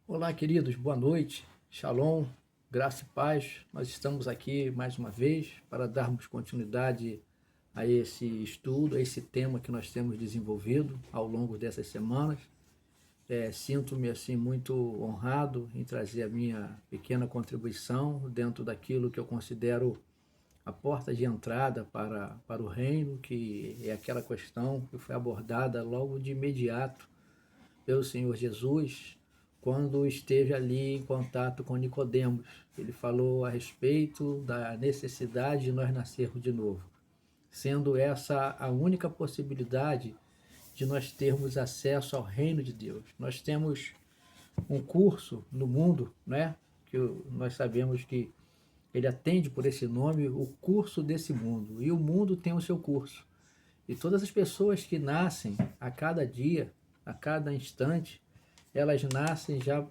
Olá, queridos, boa noite, Shalom, graça e paz. Nós estamos aqui mais uma vez para darmos continuidade a esse estudo, a esse tema que nós temos desenvolvido ao longo dessas semanas. Sinto-me assim muito honrado em trazer a minha pequena contribuição dentro daquilo que eu considero a porta de entrada para o reino, que é aquela questão que foi abordada logo de imediato pelo Senhor Jesus quando esteve ali em contato com Nicodemos. Ele falou a respeito da necessidade de nós nascermos de novo, sendo essa a única possibilidade de nós termos acesso ao reino de Deus. Nós temos um curso no mundo, né, que nós sabemos que ele atende por esse nome, o curso desse mundo. E o mundo tem o seu curso. E todas as pessoas que nascem a cada dia, a cada instante, elas nascem já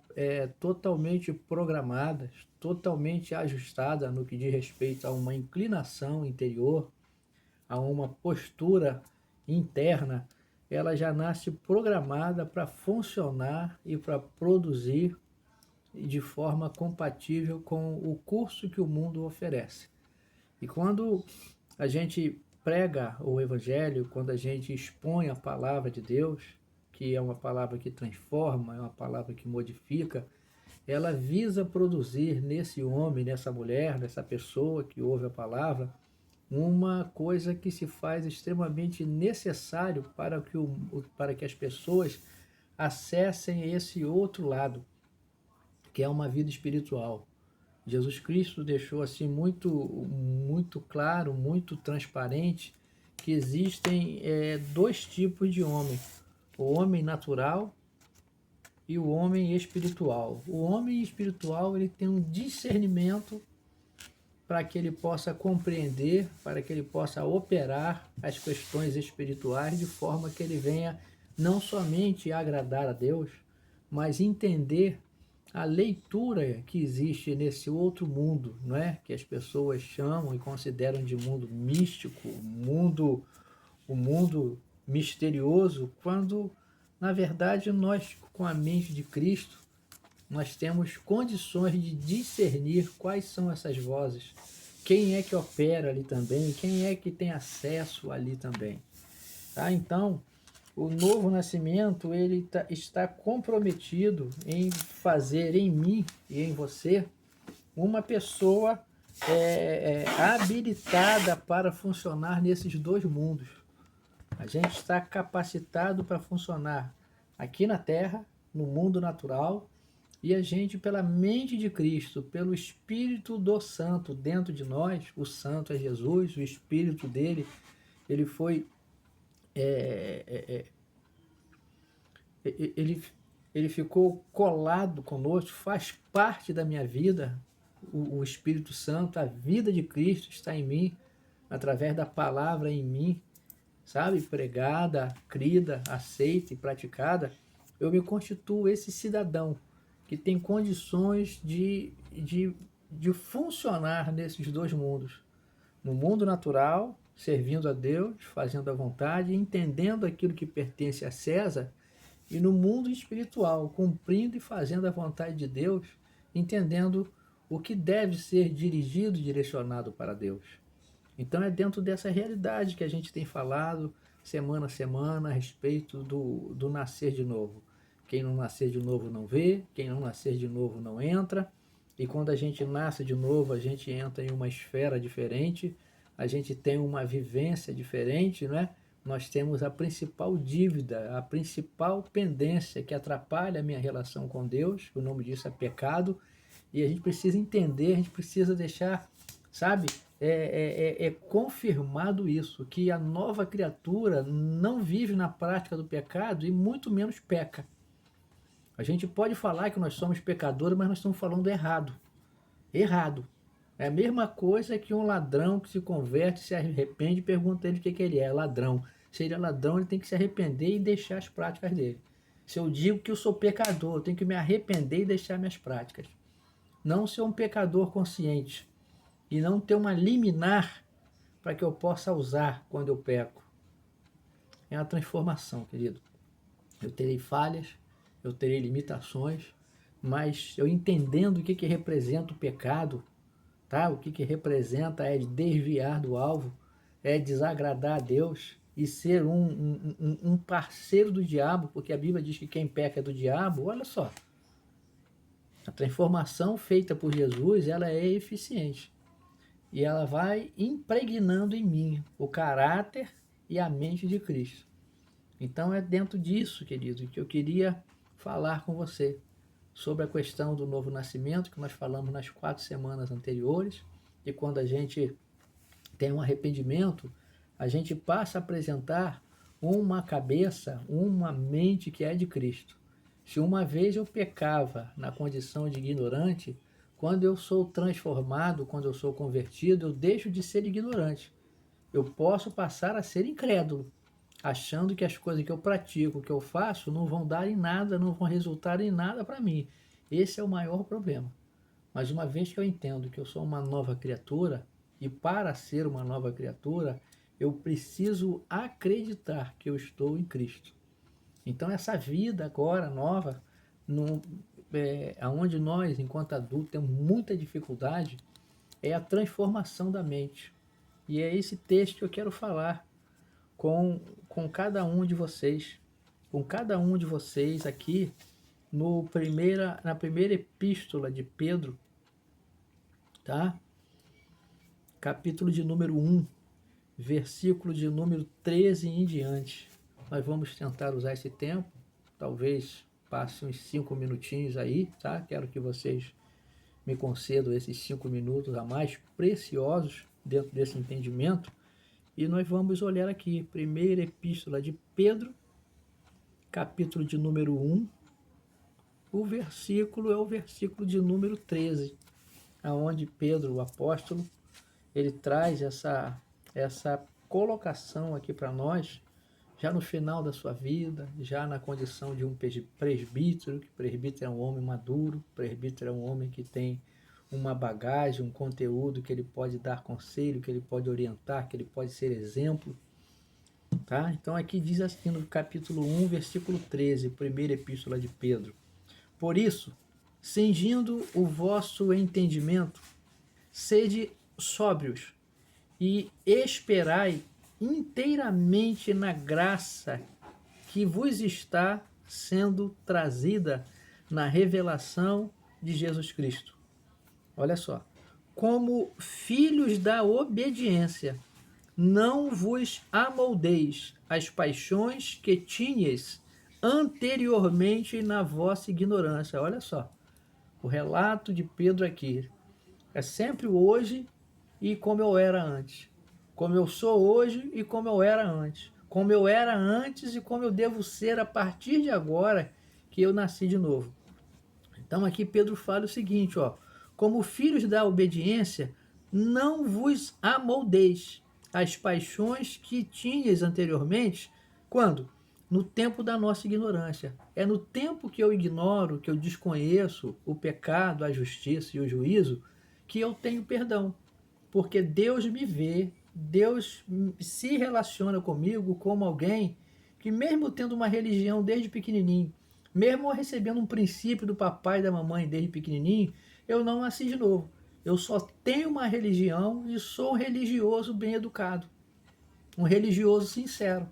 totalmente programadas, totalmente ajustadas no que diz respeito a uma inclinação interior, a uma postura interna. Ela já nasce programada para funcionar e para produzir de forma compatível com o curso que o mundo oferece. E quando a gente prega o Evangelho, quando a gente expõe a palavra de Deus, que é uma palavra que transforma, é uma palavra que modifica, ela visa produzir nesse homem, nessa mulher, nessa pessoa que ouve a palavra, uma coisa que se faz extremamente necessário para que as pessoas acessem esse outro lado, que é uma vida espiritual. Jesus Cristo deixou assim muito claro, muito transparente que existem dois tipos de homem: o homem natural e o homem espiritual. O homem espiritual ele tem um discernimento para que ele possa compreender, para que ele possa operar as questões espirituais de forma que ele venha não somente agradar a Deus, mas entender a leitura que existe nesse outro mundo, não é? Que as pessoas chamam e consideram de mundo místico, o mundo misterioso, quando na verdade nós com a mente de Cristo nós temos condições de discernir quais são essas vozes, quem é que opera ali também, quem é que tem acesso ali também. Tá? Então, o novo nascimento ele está comprometido em fazer em mim e em você uma pessoa habilitada para funcionar nesses dois mundos. A gente está capacitado para funcionar aqui na Terra, no mundo natural, e a gente, pela mente de Cristo, pelo Espírito do Santo dentro de nós, o Santo é Jesus, o Espírito dele, ele foi é, é, é, ele, ele ficou colado conosco, faz parte da minha vida, o Espírito Santo, a vida de Cristo está em mim, através da palavra em mim, sabe? Pregada, crida, aceita e praticada, eu me constituo esse cidadão que tem condições de funcionar nesses dois mundos. No mundo natural, servindo a Deus, fazendo a vontade, entendendo aquilo que pertence a César, e no mundo espiritual, cumprindo e fazendo a vontade de Deus, entendendo o que deve ser dirigido e direcionado para Deus. Então é dentro dessa realidade que a gente tem falado semana a semana a respeito do nascer de novo. Quem não nascer de novo não vê, quem não nascer de novo não entra. E quando a gente nasce de novo, a gente entra em uma esfera diferente, a gente tem uma vivência diferente, né? Nós temos a principal dívida, a principal pendência que atrapalha a minha relação com Deus, o nome disso é pecado, e a gente precisa entender, a gente precisa deixar, sabe, confirmado isso, que a nova criatura não vive na prática do pecado e muito menos peca. A gente pode falar que nós somos pecadores, mas nós estamos falando errado. Errado. É a mesma coisa que um ladrão que se converte, se arrepende e pergunta a ele o que ele é. Ladrão. Se ele é ladrão, ele tem que se arrepender e deixar as práticas dele. Se eu digo que eu sou pecador, eu tenho que me arrepender e deixar minhas práticas. Não ser um pecador consciente e não ter uma liminar para que eu possa usar quando eu peco. É uma transformação, querido. Eu terei falhas, eu terei limitações, mas eu entendendo o que, que representa o pecado, tá? O que, que representa é desviar do alvo, é desagradar a Deus e ser um parceiro do diabo, porque a Bíblia diz que quem peca é do diabo. Olha só, a transformação feita por Jesus, ela é eficiente e ela vai impregnando em mim o caráter e a mente de Cristo. Então é dentro disso, querido, que eu queria falar com você sobre a questão do novo nascimento, que nós falamos nas 4 semanas anteriores, e quando a gente tem um arrependimento, a gente passa a apresentar uma cabeça, uma mente que é de Cristo. Se uma vez eu pecava na condição de ignorante, quando eu sou transformado, quando eu sou convertido, eu deixo de ser ignorante. Eu posso passar a ser incrédulo, achando que as coisas que eu pratico, que eu faço, não vão dar em nada, não vão resultar em nada para mim. Esse é o maior problema. Mas uma vez que eu entendo que eu sou uma nova criatura, e para ser uma nova criatura, eu preciso acreditar que eu estou em Cristo. Então essa vida agora nova, onde nós, enquanto adultos, temos muita dificuldade, é a transformação da mente. E é esse texto que eu quero falar com cada um de vocês. Com cada um de vocês aqui na primeira epístola de Pedro, tá? Capítulo de número 1, versículo de número 13 em diante. Nós vamos tentar usar esse tempo, talvez passe uns 5 minutinhos aí, tá? Quero que vocês me concedam esses 5 minutos a mais preciosos dentro desse entendimento. E nós vamos olhar aqui, primeira epístola de Pedro, capítulo de número 1, o versículo é o versículo de número 13, aonde Pedro, o apóstolo, ele traz essa colocação aqui para nós, já no final da sua vida, já na condição de um presbítero, que presbítero é um homem maduro, presbítero é um homem que tem uma bagagem, um conteúdo que ele pode dar conselho, que ele pode orientar, que ele pode ser exemplo. Tá? Então aqui diz assim no capítulo 1, versículo 13, primeira epístola de Pedro. Por isso, cingindo o vosso entendimento, sede sóbrios e esperai inteiramente na graça que vos está sendo trazida na revelação de Jesus Cristo. Olha só. Como filhos da obediência, não vos amoldeis às paixões que tinhas anteriormente na vossa ignorância. Olha só. O relato de Pedro aqui é sempre o hoje e como eu era antes. Como eu sou hoje e como eu era antes. Como eu era antes e como eu devo ser a partir de agora que eu nasci de novo. Então aqui Pedro fala o seguinte, ó. Como filhos da obediência, não vos amoldeis às paixões que tinhas anteriormente. Quando? No tempo da nossa ignorância. É no tempo que eu ignoro, que eu desconheço o pecado, a justiça e o juízo, que eu tenho perdão. Porque Deus me vê, Deus se relaciona comigo como alguém que mesmo tendo uma religião desde pequenininho, mesmo recebendo um princípio do papai e da mamãe desde pequenininho, eu não nasci de novo. Eu só tenho uma religião e sou um religioso bem educado. Um religioso sincero.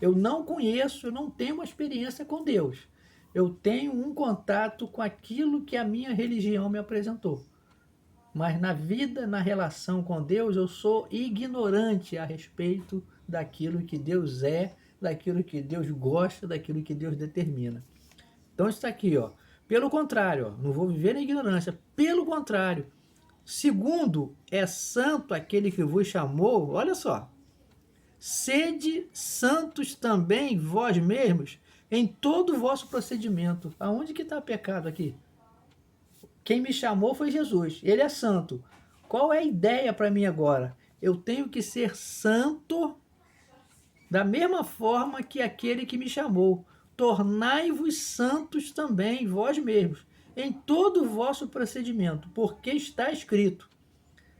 Eu não conheço, eu não tenho uma experiência com Deus. Eu tenho um contato com aquilo que a minha religião me apresentou. Mas na vida, na relação com Deus, eu sou ignorante a respeito daquilo que Deus é, daquilo que Deus gosta, daquilo que Deus determina. Então está aqui, ó. Pelo contrário, ó, não vou viver na ignorância. Pelo contrário, segundo é santo aquele que vos chamou, olha só. Sede santos também vós mesmos em todo o vosso procedimento. Aonde que está o pecado aqui? Quem me chamou foi Jesus. Ele é santo. Qual é a ideia para mim agora? Eu tenho que ser santo da mesma forma que aquele que me chamou. Tornai-vos santos também, vós mesmos, em todo o vosso procedimento, porque está escrito: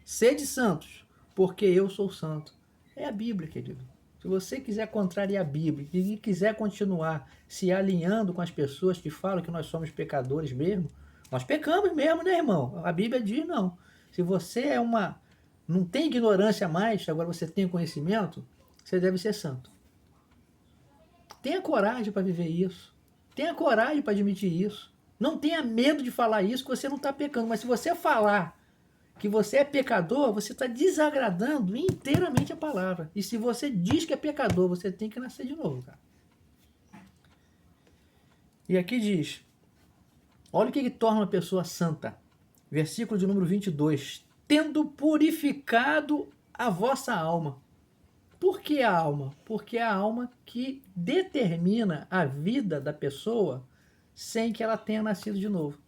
sede santos, porque eu sou santo. É a Bíblia, querido. Se você quiser contrariar a Bíblia e quiser continuar se alinhando com as pessoas que falam que nós somos pecadores mesmo, Nós pecamos mesmo, né, irmão? A Bíblia diz não. Se você não tem ignorância mais, agora você tem conhecimento, você deve ser santo. Tenha coragem para viver isso. Tenha coragem para admitir isso. Não tenha medo de falar isso, que você não está pecando. Mas se você falar que você é pecador, você está desagradando inteiramente a palavra. E se você diz que é pecador, você tem que nascer de novo, cara. E aqui diz, olha o que torna uma pessoa santa. Versículo de número 22. Tendo purificado a vossa alma. Por que a alma? Porque é a alma que determina a vida da pessoa sem que ela tenha nascido de novo.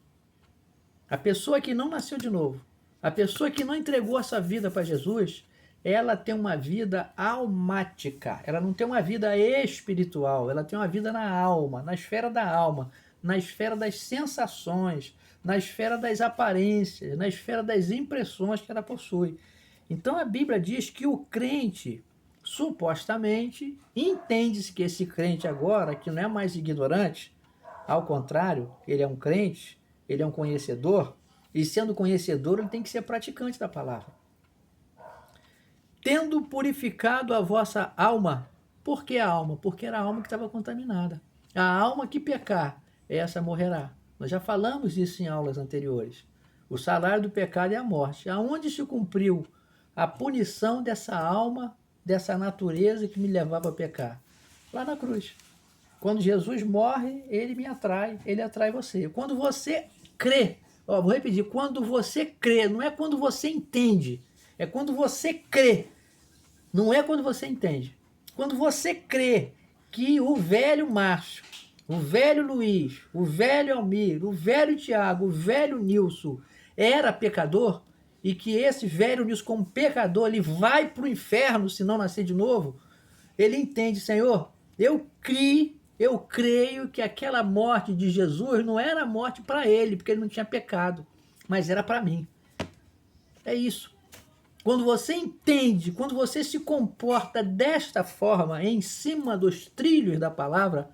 A pessoa que não nasceu de novo, a pessoa que não entregou essa vida para Jesus, ela tem uma vida almática. Ela não tem uma vida espiritual, ela tem uma vida na alma, na esfera da alma, na esfera das sensações, na esfera das aparências, na esfera das impressões que ela possui. Então a Bíblia diz que o crente, supostamente, entende-se que esse crente agora, que não é mais ignorante, ao contrário, ele é um crente, ele é um conhecedor, e sendo conhecedor, ele tem que ser praticante da palavra. Tendo purificado a vossa alma. Por que a alma? Porque era a alma que estava contaminada. A alma que pecar, essa morrerá. Nós já falamos isso em aulas anteriores. O salário do pecado é a morte. Aonde se cumpriu a punição dessa alma, dessa natureza que me levava a pecar? Lá na cruz. Quando Jesus morre, ele me atrai, ele atrai você. Quando você crê, vou repetir, quando você crê, não é quando você entende, é quando você crê, não é quando você entende. Quando você crê que o velho Márcio, o velho Luiz, o velho Almir, o velho Tiago, o velho Nilson era pecador, e que esse velho Nilson, como pecador, ele vai para o inferno se não nascer de novo, ele entende, Senhor, eu creio que aquela morte de Jesus não era morte para ele, porque ele não tinha pecado, mas era para mim. É isso. Quando você entende, quando você se comporta desta forma, em cima dos trilhos da palavra,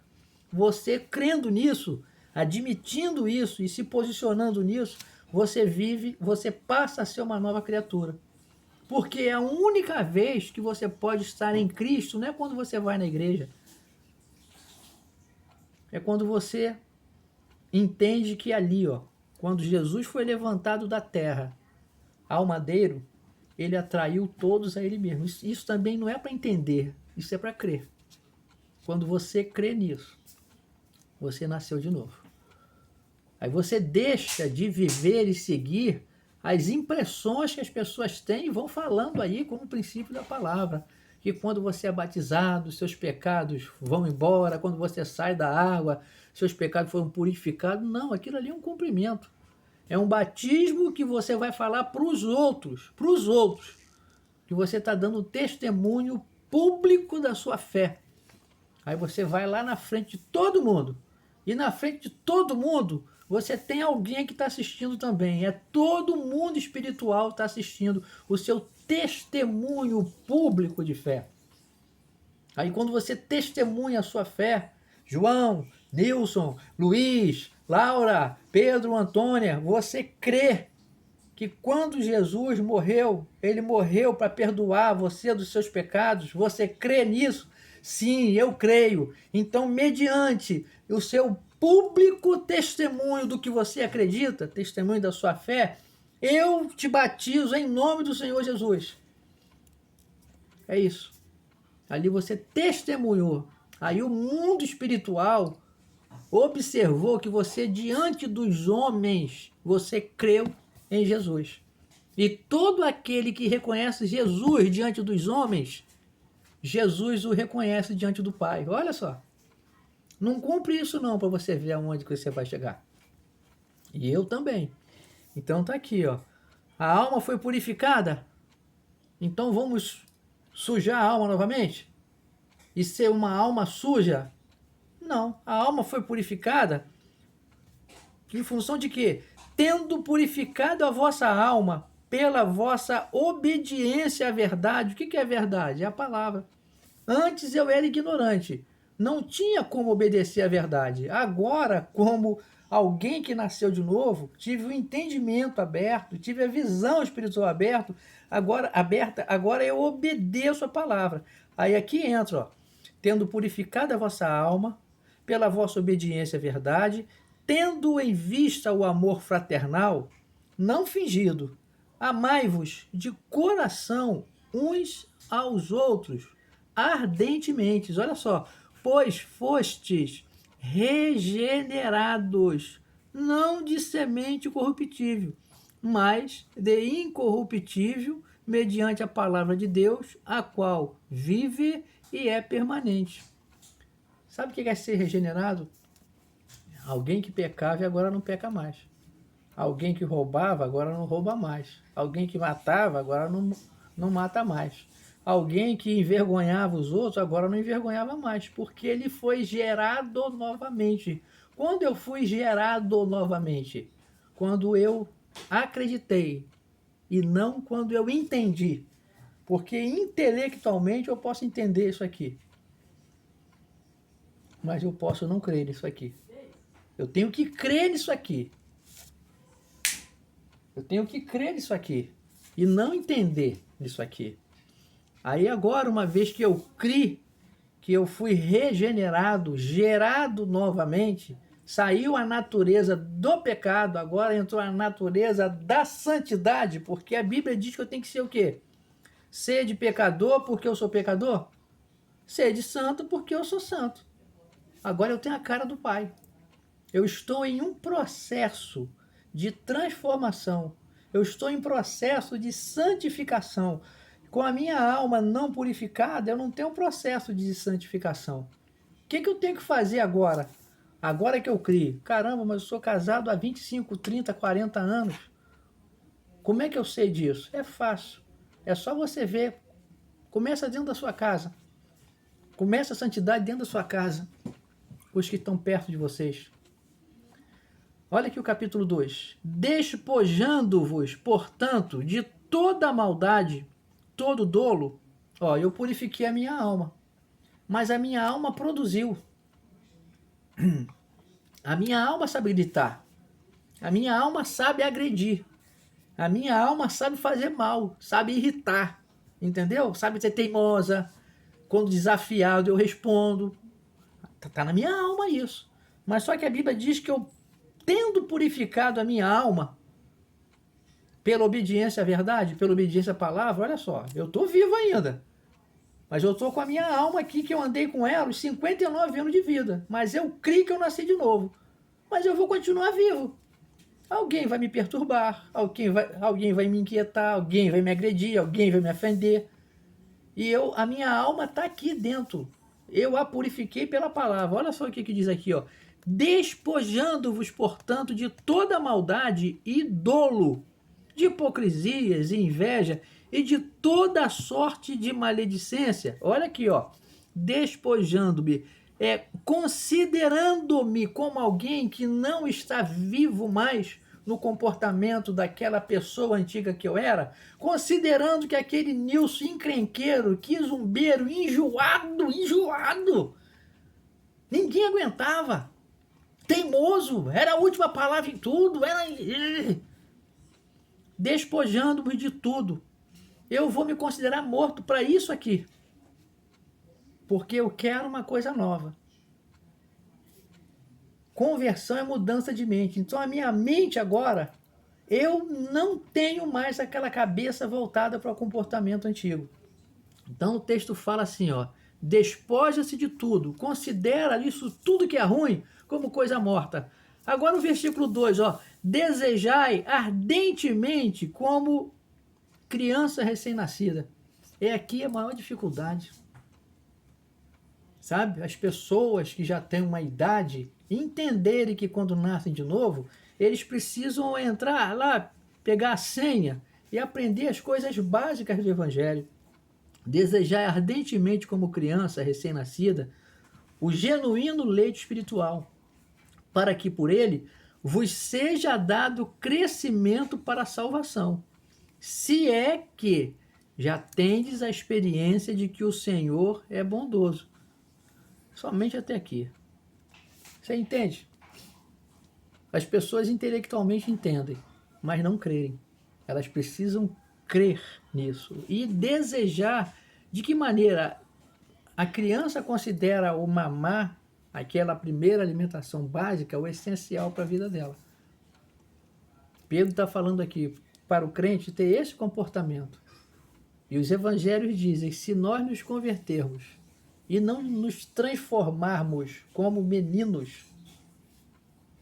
você crendo nisso, admitindo isso e se posicionando nisso, você vive, você passa a ser uma nova criatura. Porque a única vez que você pode estar em Cristo não é quando você vai na igreja. É quando você entende que ali, quando Jesus foi levantado da terra ao madeiro, ele atraiu todos a ele mesmo. Isso também não é para entender, isso é para crer. Quando você crê nisso, você nasceu de novo. Aí você deixa de viver e seguir as impressões que as pessoas têm e vão falando aí como princípio da palavra. Que quando você é batizado, seus pecados vão embora, quando você sai da água, seus pecados foram purificados. Não, aquilo ali é um cumprimento. É um batismo que você vai falar para os outros, que você está dando testemunho público da sua fé. Aí você vai lá na frente de todo mundo. E na frente de todo mundo, você tem alguém que está assistindo também. É todo mundo espiritual está assistindo o seu testemunho público de fé. Aí quando você testemunha a sua fé, João, Nilson, Luiz, Laura, Pedro, Antônia, você crê que quando Jesus morreu, ele morreu para perdoar você dos seus pecados, você crê nisso? Sim, eu creio. Então, mediante o seu público testemunho do que você acredita, testemunho da sua fé, eu te batizo em nome do Senhor Jesus. É isso. Ali você testemunhou. Aí o mundo espiritual observou que você, diante dos homens, você creu em Jesus. E todo aquele que reconhece Jesus diante dos homens, Jesus o reconhece diante do Pai. Olha só. Não cumpre isso não, para você ver aonde que você vai chegar. E eu também. Então tá aqui, A alma foi purificada? Então vamos sujar a alma novamente? E ser uma alma suja? Não. A alma foi purificada em função de quê? Tendo purificado a vossa alma pela vossa obediência à verdade. O que é a verdade? É a palavra. Antes eu era ignorante, não tinha como obedecer à verdade. Agora, como alguém que nasceu de novo, tive o entendimento aberto, tive a visão espiritual aberta, agora eu obedeço a palavra. Aí aqui entra, ó, tendo purificado a vossa alma, pela vossa obediência à verdade, tendo em vista o amor fraternal, não fingido, amai-vos de coração uns aos outros, ardentemente. Olha só, pois fostes regenerados, não de semente corruptível, mas de incorruptível, mediante a palavra de Deus, a qual vive e é permanente. Sabe o que é ser regenerado? Alguém que pecava e agora não peca mais. Alguém que roubava, agora não rouba mais. Alguém que matava, agora não mata mais. Alguém que envergonhava os outros, agora não envergonhava mais, porque ele foi gerado novamente. Quando eu fui gerado novamente? Quando eu acreditei e não quando eu entendi. Porque intelectualmente eu posso entender isso aqui, mas eu posso não crer nisso aqui. Eu tenho que crer nisso aqui. Eu tenho que crer nisso aqui e não entender nisso aqui. Aí agora, uma vez que eu criei, que eu fui regenerado, gerado novamente, saiu a natureza do pecado, agora entrou a natureza da santidade, porque a Bíblia diz que eu tenho que ser o quê? Ser de pecador porque eu sou pecador? Ser de santo porque eu sou santo. Agora eu tenho a cara do Pai. Eu estou em um processo de transformação. Eu estou em processo de santificação. Com a minha alma não purificada, eu não tenho um processo de santificação. O que eu tenho que fazer agora? Agora que eu crio. Caramba, mas eu sou casado há 25, 30, 40 anos. Como é que eu sei disso? É fácil. É só você ver. Começa dentro da sua casa. Começa a santidade dentro da sua casa. Os que estão perto de vocês. Olha aqui o capítulo 2. Despojando-vos, portanto, de toda maldade, todo dolo, ó, eu purifiquei a minha alma. Mas a minha alma produziu. A minha alma sabe gritar. A minha alma sabe agredir. A minha alma sabe fazer mal, sabe irritar. Entendeu? Sabe ser teimosa. Quando desafiado eu respondo. Tá na minha alma isso. Mas só que a Bíblia diz que eu, tendo purificado a minha alma, pela obediência à verdade, pela obediência à palavra, olha só, eu estou vivo ainda. Mas eu estou com a minha alma aqui, que eu andei com ela os 59 anos de vida. Mas eu creio que eu nasci de novo. Mas eu vou continuar vivo. Alguém vai me perturbar, alguém vai me inquietar, alguém vai me agredir, alguém vai me ofender. E a minha alma está aqui dentro. Eu a purifiquei pela palavra. Olha só o que diz aqui, ó. Despojando-vos, portanto, de toda maldade e dolo, de hipocrisias e inveja e de toda sorte de maledicência. Olha aqui, ó. Despojando-me, considerando-me como alguém que não está vivo mais no comportamento daquela pessoa antiga que eu era, considerando que aquele Nilson encrenqueiro, quizumbeiro, enjoado, ninguém aguentava, teimoso, era a última palavra em tudo, era despojando-me de tudo. Eu vou me considerar morto para isso aqui, porque eu quero uma coisa nova. Conversão é mudança de mente. Então a minha mente agora, eu não tenho mais aquela cabeça voltada para o comportamento antigo. Então o texto fala assim, ó, despoja-se de tudo, considera isso tudo que é ruim como coisa morta. Agora o versículo 2, ó, desejai ardentemente como criança recém-nascida. É aqui a maior dificuldade. Sabe? As pessoas que já têm uma idade entenderem que quando nascem de novo, eles precisam entrar lá, pegar a senha e aprender as coisas básicas do Evangelho. Desejar ardentemente como criança recém-nascida o genuíno leite espiritual, para que por ele vos seja dado crescimento para a salvação, se é que já tendes a experiência de que o Senhor é bondoso. Somente até aqui. Você entende? As pessoas intelectualmente entendem, mas não crerem. Elas precisam crer nisso e desejar. De que maneira a criança considera o mamar, aquela primeira alimentação básica, o essencial para a vida dela. Pedro está falando aqui para o crente ter esse comportamento. E os evangelhos dizem, se nós nos convertermos e não nos transformarmos como meninos,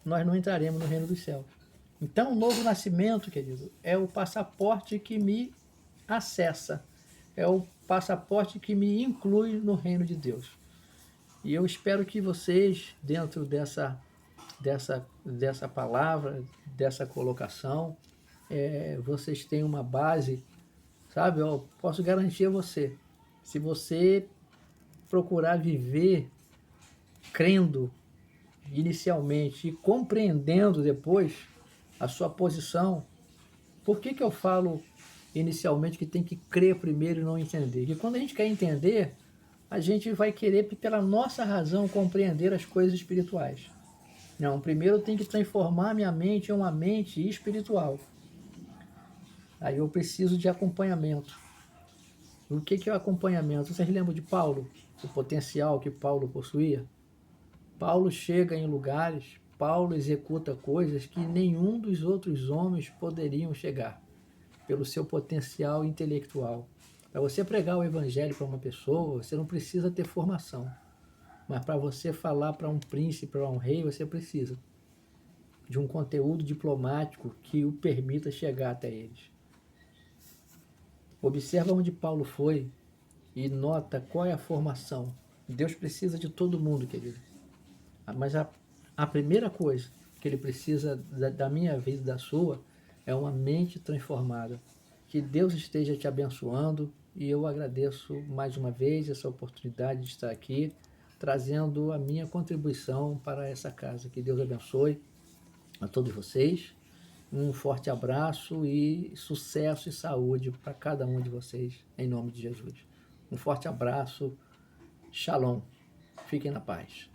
nós não entraremos no reino dos céus. Então, o novo nascimento, querido, é o passaporte que me acessa, é o passaporte que me inclui no reino de Deus. E eu espero que vocês, dentro dessa palavra, dessa colocação, vocês tenham uma base, sabe? Eu posso garantir a você, se você procurar viver crendo inicialmente e compreendendo depois a sua posição. Por que eu falo inicialmente que tem que crer primeiro e não entender? Porque quando a gente quer entender, a gente vai querer, pela nossa razão, compreender as coisas espirituais. Não, primeiro eu tenho que transformar minha mente em uma mente espiritual. Aí eu preciso de acompanhamento. O que é o acompanhamento? Vocês lembram de Paulo? O potencial que Paulo possuía? Paulo chega em lugares, Paulo executa coisas que nenhum dos outros homens poderiam chegar, pelo seu potencial intelectual. Para você pregar o evangelho para uma pessoa, você não precisa ter formação. Mas para você falar para um príncipe, para um rei, você precisa de um conteúdo diplomático que o permita chegar até eles. Observa onde Paulo foi e nota qual é a formação. Deus precisa de todo mundo, querido. Mas a primeira coisa que ele precisa da minha vida e da sua é uma mente transformada. Que Deus esteja te abençoando e eu agradeço mais uma vez essa oportunidade de estar aqui, trazendo a minha contribuição para essa casa. Que Deus abençoe a todos vocês. Um forte abraço e sucesso e saúde para cada um de vocês, em nome de Jesus. Um forte abraço. Shalom. Fiquem na paz.